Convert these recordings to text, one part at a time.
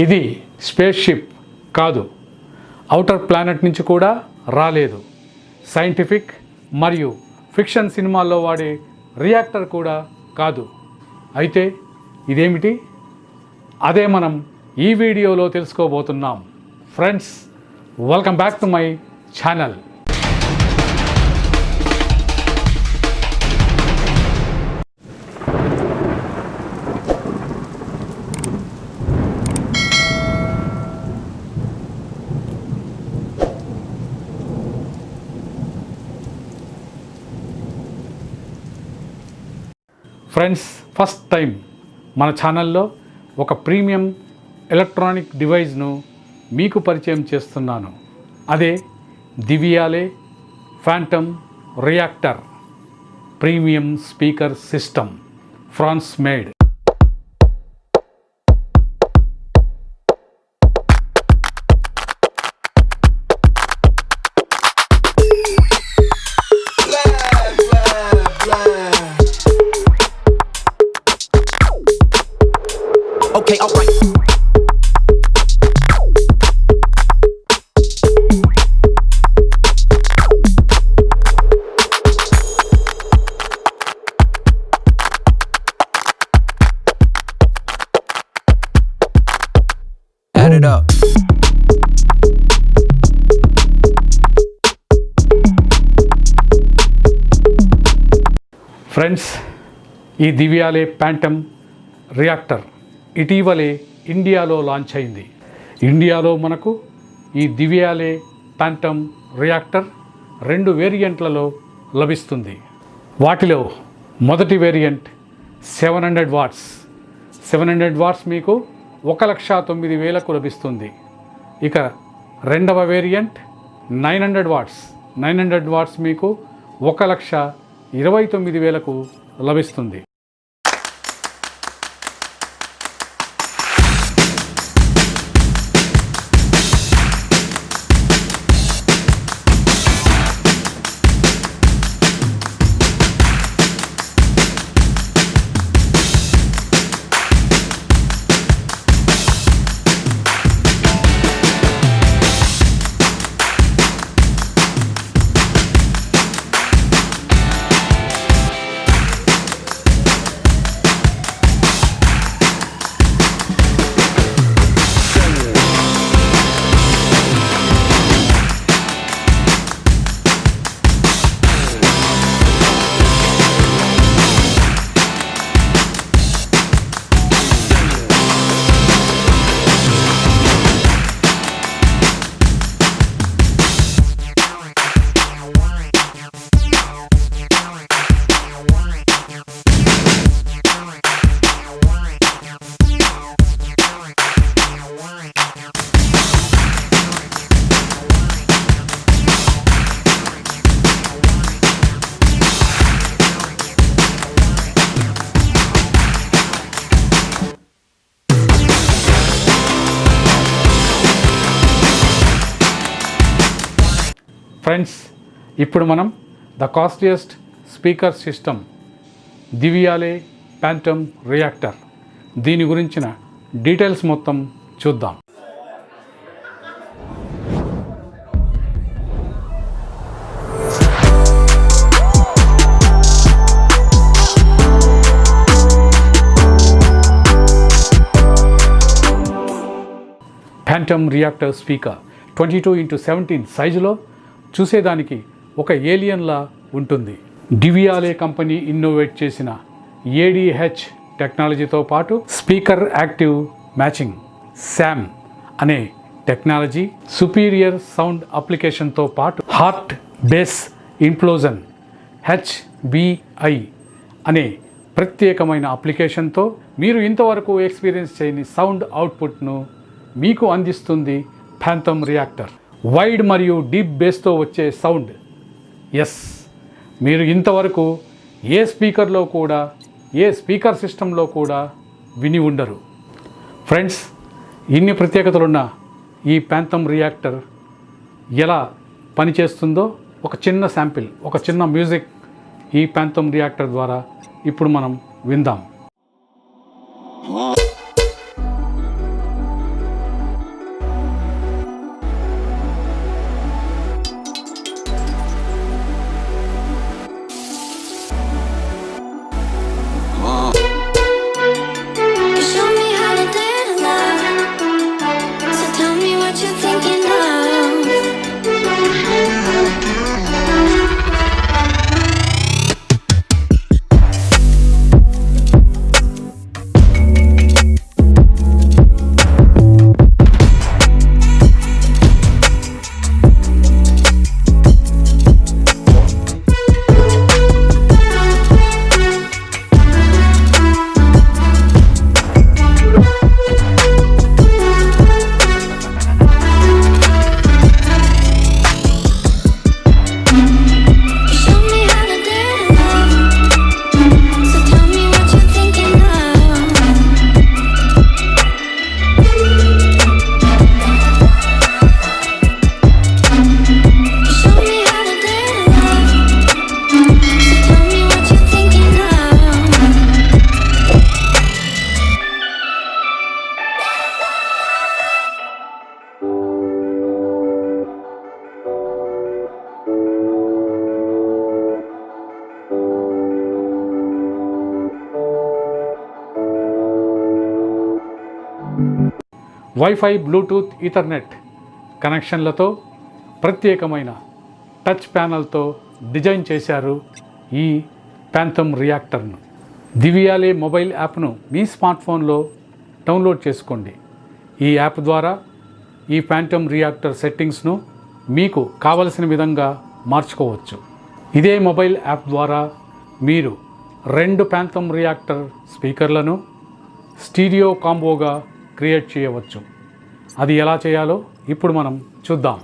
ఇది space ship కాదు, outer planet నుంచి కూడా రాలేదు. సైంటిఫిక్ మరియు ఫిక్షన్ సినిమాల్లో వాడే రియాక్టర్ కూడా కాదు. అయితే ఇదేమిటి? అదే మనం ఈ వీడియోలో తెలుసుకోబోతున్నాం. Friends, welcome back to my channel. Friends, first time మన ఛానల్లో ఒక ప్రీమియం ఎలక్ట్రానిక్ డివైస్ను మీకు పరిచయం చేస్తున్నాను. అదే Devialet Phantom Reactor premium speaker system, France made. Okay, all right. Add it up. Friends, ఈ దివియాలే ఫ్యాంటమ్ రియాక్టర్ ఇటీవలే ఇండియాలో లాంచ్ అయింది. ఇండియాలో మనకు ఈ దివియాలే ఫ్యాంటమ్ రియాక్టర్ 2 వేరియంట్లలో లభిస్తుంది. వాటిలో మొదటి వేరియంట్ 700 వాట్స్. 700 వాట్స్ మీకు 1,09,000కు లభిస్తుంది. ఇక రెండవ వేరియంట్ 900 వాట్స్. 900 వాట్స్ మీకు 1,29,000కు లభిస్తుంది. ఫ్రెండ్స్, ఇప్పుడు మనం the costliest speaker system Devialet Phantom Reactor దీని గురించిన డీటెయిల్స్ మొత్తం చూద్దాం. ఫ్యాంటమ్ రియాక్టర్ స్పీకర్ 22x17 సైజులో చూసేదానికి ఒక ఏలియన్లా ఉంటుంది. డివియాలే కంపెనీ ఇన్నోవేట్ చేసిన ADH టెక్నాలజీతో పాటు స్పీకర్ యాక్టివ్ మ్యాచింగ్ SAM అనే టెక్నాలజీ, సుపీరియర్ సౌండ్ అప్లికేషన్తో పాటు హార్ట్ బేస్ ఇంప్లోజన్ HBI అనే ప్రత్యేకమైన అప్లికేషన్తో మీరు ఇంతవరకు ఎక్స్పీరియన్స్ చేయని సౌండ్ అవుట్పుట్ను మీకు అందిస్తుంది ఫ్యాంటమ్ రియాక్టర్. వైడ్ మరియు డీప్ బేస్తో వచ్చే సౌండ్. ఎస్, మీరు ఇంతవరకు ఏ స్పీకర్లో కూడా, ఏ స్పీకర్ సిస్టంలో కూడా విని ఉండరు. ఫ్రెండ్స్, ఇన్ని ప్రత్యేకతలున్న ఈ ఫ్యాంటమ్ రియాక్టర్ ఎలా పనిచేస్తుందో ఒక చిన్న శాంపిల్, ఒక చిన్న మ్యూజిక్ ఈ ఫ్యాంటమ్ రియాక్టర్ ద్వారా ఇప్పుడు మనం విందాం. వైఫై, బ్లూటూత్, ఈథర్నెట్ కనెక్షన్లతో ప్రత్యేకమైన టచ్ ప్యానల్తో డిజైన్ చేశారు ఈ ప్యాంథమ్ రియాక్టర్ను. దివ్యాలే మొబైల్ యాప్ను మీ స్మార్ట్ ఫోన్లో డౌన్లోడ్ చేసుకోండి. ఈ యాప్ ద్వారా ఈ ప్యాంథమ్ రియాక్టర్ సెట్టింగ్స్ను మీకు కావలసిన విధంగా మార్చుకోవచ్చు. ఇదే మొబైల్ యాప్ ద్వారా మీరు 2 ప్యాంథమ్ రియాక్టర్ స్పీకర్లను స్టీరియో కాంబోగా క్రియేట్ చేయవచ్చు. అది ఎలా చేయాలో ఇప్పుడు మనం చూద్దాం.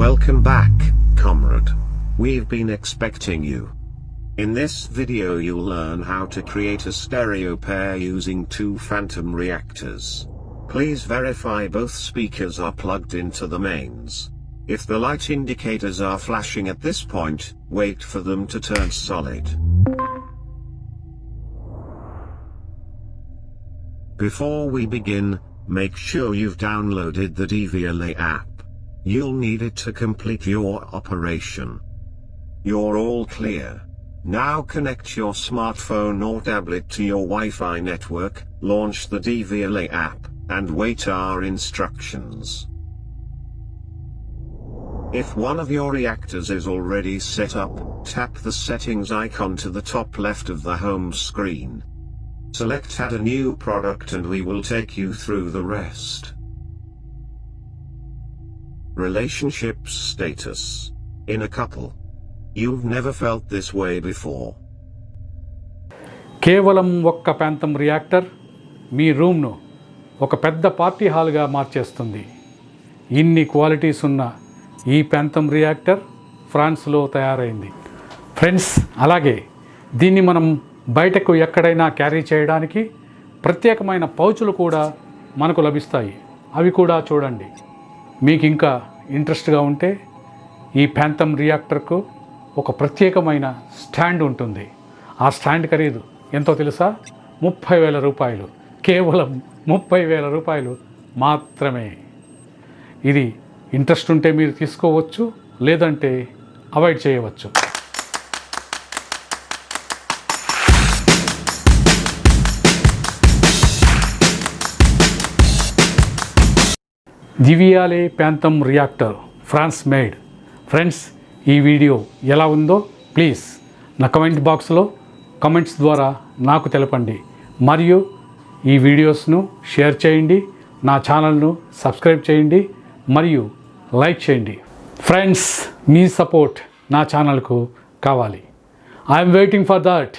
Welcome back, comrade. We've been expecting you. In this video you'll learn how to create a stereo pair using 2 phantom reactors. Please verify both speakers are plugged into the mains. If the light indicators are flashing at this point, wait for them to turn solid. Before we begin, make sure you've downloaded the DEVIALET app. You'll need it to complete your operation. You're all clear. Now connect your smartphone or tablet to your Wi-Fi network, launch the DEVIALET app, and wait our instructions. If one of your reactors is already set up, tap the settings icon to the top left of the home screen. Select Add a new product and we will take you through the rest. Relationships status. In a couple. You've never felt this way before. కేవలం ఒక్క ప్యాంథమ్ reactor మీ రూమ్ను ఒక పెద్ద party హాల్గా మార్చేస్తుంది. ఇన్ని qualities ఉన్న ఈ ప్యాంథమ్ reactor ఫ్రాన్స్లో తయారైంది. ఫ్రెండ్స్, అలాగే దీన్ని మనం బయటకు ఎక్కడైనా క్యారీ చేయడానికి ప్రత్యేకమైన పౌచులు కూడా మనకు లభిస్తాయి. అవి కూడా చూడండి. మీకు ఇంకా ఇంట్రెస్ట్గా ఉంటే ఈ ప్యాంథమ్ రియాక్టర్కు ఒక ప్రత్యేకమైన స్టాండ్ ఉంటుంది. ఆ స్టాండ్ ఖరీదు ఎంతో తెలుసా? 30,000 రూపాయలు. కేవలం 30,000 రూపాయలు మాత్రమే. ఇది ఇంట్రెస్ట్ ఉంటే మీరు తీసుకోవచ్చు, లేదంటే అవాయిడ్ చేయవచ్చు. దివ్యాలే ప్యాంథమ్ రియాక్టర్ ఫ్రాన్స్ మేడ్. ఫ్రెండ్స్, ఈ వీడియో ఎలా ఉందో ప్లీజ్ నా కమెంట్ బాక్స్లో కమెంట్స్ ద్వారా నాకు తెలపండి. మరియు ఈ వీడియోస్ను షేర్ చేయండి, నా ఛానల్ను సబ్స్క్రైబ్ చేయండి మరియు లైక్ చేయండి. ఫ్రెండ్స్, మీ సపోర్ట్ నా ఛానల్కు కావాలి. I'm waiting for that.